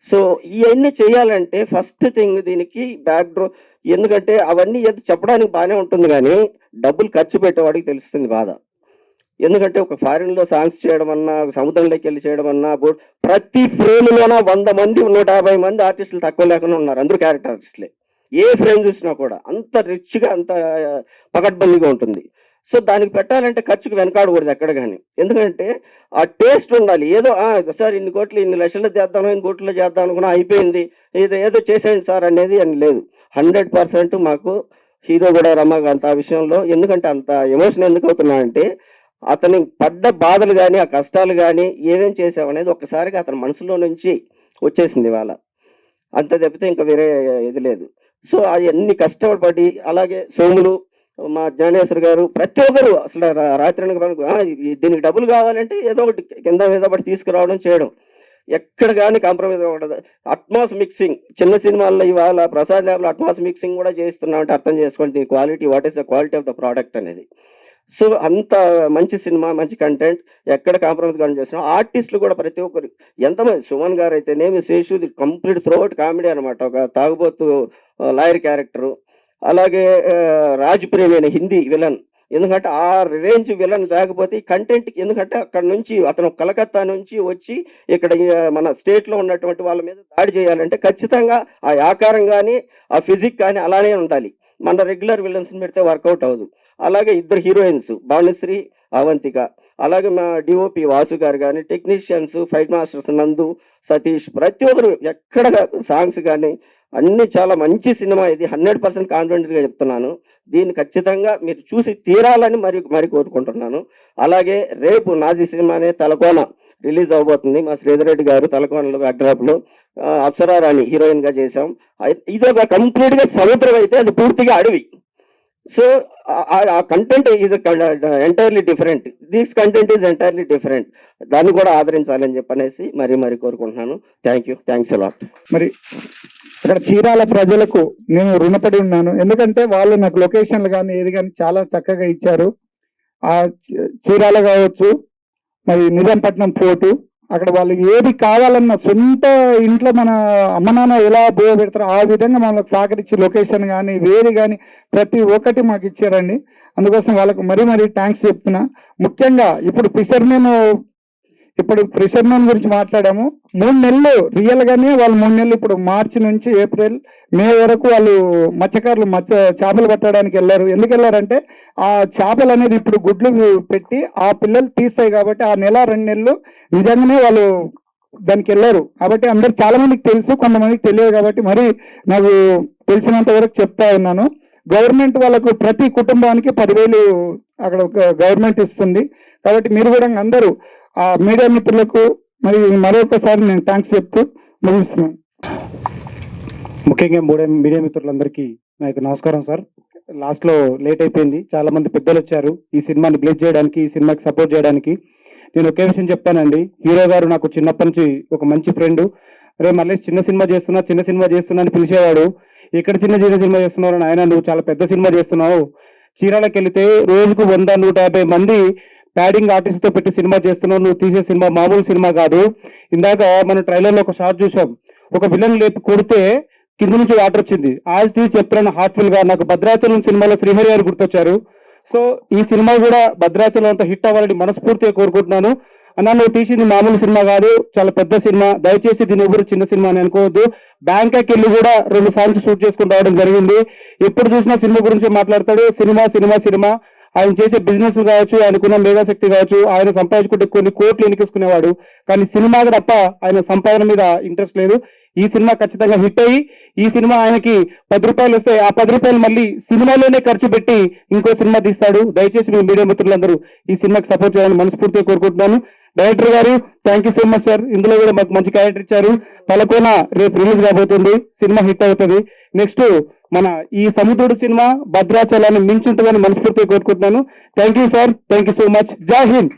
సో ఇవన్నీ చేయాలంటే ఫస్ట్ థింగ్ దీనికి బ్యాక్డ్రో, ఎందుకంటే అవన్నీ చెప్పడానికి బాగానే ఉంటుంది కానీ డబ్బులు ఖర్చు పెట్టేవాడికి తెలుస్తుంది బాధ. ఎందుకంటే ఒక ఫారిన్లో సాంగ్స్ చేయడం అన్నా, సముద్రంలోకి వెళ్ళి చేయడం అన్నా, ప్రతి ఫ్రేమ్లోన 100 మంది 150 మంది ఆర్టిస్టులు తక్కువ లేకుండా ఉన్నారు, అందరూ క్యారెక్టర్ ఆర్టిస్టులే. ఏ ఫ్రేమ్ చూసినా కూడా అంత రిచ్గా అంత పకడ్బందీగా ఉంటుంది. సో దానికి పెట్టాలంటే ఖర్చుకు వెనకాడకూడదు ఎక్కడ కానీ. ఎందుకంటే ఆ టేస్ట్ ఉండాలి. ఏదో సార్ ఇన్ని కోట్లు ఇన్ని లక్షలు చేద్దాం, ఇన్ని కోట్లు చేద్దాం అనుకున్నా అయిపోయింది, ఏదో చేసేయండి సార్ అనేది అని లేదు. 100% మాకు హీరో కూడా రమాకాంత్ ఆ విషయంలో, ఎందుకంటే అంత ఎమోషన్ ఎందుకు అవుతున్నా అంటే అతని పడ్డ బాధలు కానీ ఆ కష్టాలు కానీ ఏమేం చేసామనేది ఒక్కసారిగా అతని మనసులో నుంచి వచ్చేసింది ఇవాళ. అంత తప్పితే ఇంకా వేరే ఇది లేదు. సో అవన్నీ కష్టపడి, అలాగే సోములు, మా జ్ఞానేశ్వర్ గారు, ప్రతి ఒక్కరు అసలు రాత్రి దీనికి డబ్బులు కావాలంటే ఏదో ఒకటి కింద మీద ఒకటి తీసుకురావడం చేయడం, ఎక్కడ కానీ కాంప్రమైజ్ అవ్వకూడదు. అట్మాస్ మిక్సింగ్ చిన్న సినిమాల్లో ఇవాళ ప్రసాద్ ల్యాబ్లో అట్మాస్ మిక్సింగ్ కూడా చేస్తున్నామంటే అర్థం చేసుకోండి దీని quality, what is the quality of the product అనేది. సో అంత మంచి సినిమా, మంచి కంటెంట్, ఎక్కడ కాంప్రమైజ్ కానీ చేస్తున్నాం. ఆర్టిస్టులు కూడా ప్రతి ఒక్కరు ఎంతమంది, సుమన్ గారు అయితేనేమి, శేషు కంప్లీట్ త్రూఅవుట్ కామెడీ అనమాట, ఒక తాగుబోతు లాయర్ క్యారెక్టరు. అలాగే రాజ్ ప్రేమి హిందీ విలన్, ఎందుకంటే ఆ రేంజ్ విలన్ లేకపోతే ఈ కంటెంట్కి, ఎందుకంటే అక్కడ నుంచి అతను కలకత్తా నుంచి వచ్చి ఇక్కడ మన స్టేట్లో ఉన్నటువంటి వాళ్ళ మీద దాడి చేయాలంటే ఖచ్చితంగా ఆ ఆకారం కానీ ఆ ఫిజిక్ కానీ అలానే ఉండాలి. మన రెగ్యులర్ విలన్స్ని పెడితే వర్కౌట్ అవ్వదు. అలాగే ఇద్దరు హీరోయిన్స్ భానుశ్రీ, అవంతిక, అలాగే మా డిఓపి వాసు గారు కానీ, టెక్నీషియన్స్, ఫైట్ మాస్టర్స్ నందు, సతీష్, ప్రతి ఒక్కరు ఎక్కడ సాంగ్స్ కానీ అన్ని చాలా మంచి సినిమా. ఇది 100% కాన్ఫిడెంట్గా చెప్తున్నాను. దీన్ని ఖచ్చితంగా మీరు చూసి తీరాలని మరి కోరుకుంటున్నాను. అలాగే రేపు నాజీ సినిమానే తలకోన రిలీజ్ అవబోతుంది. మా శ్రీధర్ రెడ్డి గారు తలకోనలో బ్యాక్డ్రాప్లో అప్సరారాణి హీరోయిన్గా చేశాం. ఇది ఒక కంప్లీట్గా సముద్రం అయితే అది పూర్తిగా అడవి. సో ఆ content is entirely different, this content is entirely different. దాన్ని కూడా ఆదరించాలని చెప్పనేసి మరి కోరుకుంటున్నాను. Thanks a lot. మరి ఇక్కడ చీరాల ప్రజలకు నేను రుణపడి ఉన్నాను, ఎందుకంటే వాళ్ళు నాకు లొకేషన్లు కానీ ఏది కానీ చాలా చక్కగా ఇచ్చారు. ఆ చీరాల కావచ్చు, మరి నిజాంపట్నం ఫోర్టు, అక్కడ వాళ్ళు ఏది కావాలన్నా సొంత ఇంట్లో మన అమ్మ నాన్న ఎలా బోయ పెడతారో ఆ విధంగా మనకు సహకరించి లొకేషన్ కానీ వేది కానీ ప్రతి ఒక్కటి మాకు ఇచ్చారండి. అందుకోసం వాళ్ళకు మరీ మరీ థ్యాంక్స్ చెప్తున్నా. ముఖ్యంగా ఇప్పుడు ఫిషర్మెన్ గురించి మాట్లాడాము. 3 నెలలు రియల్ గానే వాళ్ళు 3 నెలలు ఇప్పుడు మార్చి నుంచి ఏప్రిల్ మే వరకు వాళ్ళు మత్స్యకారులు చేపలు పట్టడానికి వెళ్ళారు. ఎందుకు వెళ్ళారంటే ఆ చేపలు అనేది ఇప్పుడు గుడ్లు పెట్టి ఆ పిల్లలు తీస్తాయి కాబట్టి ఆ నెల 2 నెలలు నిజంగానే వాళ్ళు దానికి వెళ్ళారు. కాబట్టి అందరు చాలా మందికి తెలుసు, కొంతమందికి తెలియదు. కాబట్టి మరి నాకు తెలిసినంత వరకు చెప్తా ఉన్నాను. గవర్నమెంట్ వాళ్ళకు ప్రతి కుటుంబానికి 10,000 అక్కడ గవర్నమెంట్ ఇస్తుంది. కాబట్టి మీరు కూడా అందరూ ఆ మీడియా మిత్రులకు మరొకసారి నేను థ్యాంక్స్ చెప్తూ ముగిస్తున్నాను. ముఖ్యంగా మీడియా మిత్రులందరికీ నాకు నమస్కారం సార్. లాస్ట్లో లేట్ అయిపోయింది, చాలా మంది పెద్దలు వచ్చారు ఈ సినిమాని బ్లెస్ చేయడానికి, ఈ సినిమాకి సపోర్ట్ చేయడానికి. నేను ఒకే విషయం చెప్తానండి, హీరో గారు నాకు చిన్నప్పటి నుంచి ఒక మంచి ఫ్రెండ్. రే మళ్ళీ చిన్న సినిమా చేస్తున్నా అని పిలిచేవాడు. ఇక్కడ చిన్న సినిమా చేస్తున్నావు ఆయన, నువ్వు చాలా పెద్ద సినిమా చేస్తున్నావు. చీరాలకు వెళితే రోజుకు 100-150 మంది ప్యాడింగ్ ఆర్టిస్ట్ తో పెట్టి సినిమా చేస్తున్నావు. నువ్వు తీసే సినిమా మామూలు సినిమా కాదు. ఇందాక మనం ట్రైలర్ లో ఒక షాట్ చూసాం, ఒక విలన్ లేపి కొడితే కింద నుంచి వాటర్ వచ్చింది. యాజ్ టీ చెప్తున్నాను హార్ట్ఫుల్ గా, నాకు భద్రాచలం సినిమాలో శ్రీహరి గారు గుర్తొచ్చారు. సో ఈ సినిమా కూడా భద్రాచలం అంతా హిట్ అవ్వాలని మనస్ఫూర్తిగా కోరుకుంటున్నాను. అన్న నువ్వు తీసింది మామూలు సినిమా కాదు, చాలా పెద్ద సినిమా. దయచేసి దీని ఎవరు చిన్న సినిమా అని అనుకోవద్దు. బ్యాంకాక్ వెళ్ళి కూడా 2 సాంగ్స్ షూట్ చేసుకుని రావడం జరిగింది. ఎప్పుడు చూసినా సినిమా గురించి మాట్లాడతాడు. సినిమా ఆయన చేసే బిజినెస్ కావచ్చు, ఆయనకున్న మేధాశక్తి కావచ్చు, ఆయన సంపాదించుకుంటే కొన్ని కోట్లు ఎనికేసుకునేవాడు. కానీ సినిమా తప్ప ఆయన సంపాదన మీద ఇంట్రెస్ట్ లేదు. ఈ సినిమా ఖచ్చితంగా హిట్ అయ్యి ఈ సినిమా ఆయనకి 10 రూపాయలు వస్తాయి. ఆ 10 రూపాయలు మళ్ళీ సినిమాలోనే ఖర్చు పెట్టి ఇంకో సినిమా తీస్తాడు. దయచేసి మీ మీడియా మిత్రులందరూ ఈ సినిమాకి సపోర్ట్ చేయాలని మనస్ఫూర్తిగా కోరుకుంటున్నాను. డైరెక్టర్ గారు thank you so much sir. ఇందులో కూడా మాకు మంచి క్యారెక్టర్ ఇచ్చారు. తలకోన రేపు రిలీజ్ కాబోతుంది, సినిమా హిట్ అవుతుంది. నెక్స్ట్ మన ఈ సముద్రుడు సినిమా భద్రాచలాన్ని మించుంటుందని మనస్ఫూర్తిగా కోరుకుంటున్నాను. Thank you sir, thank you so much. జై హింద్.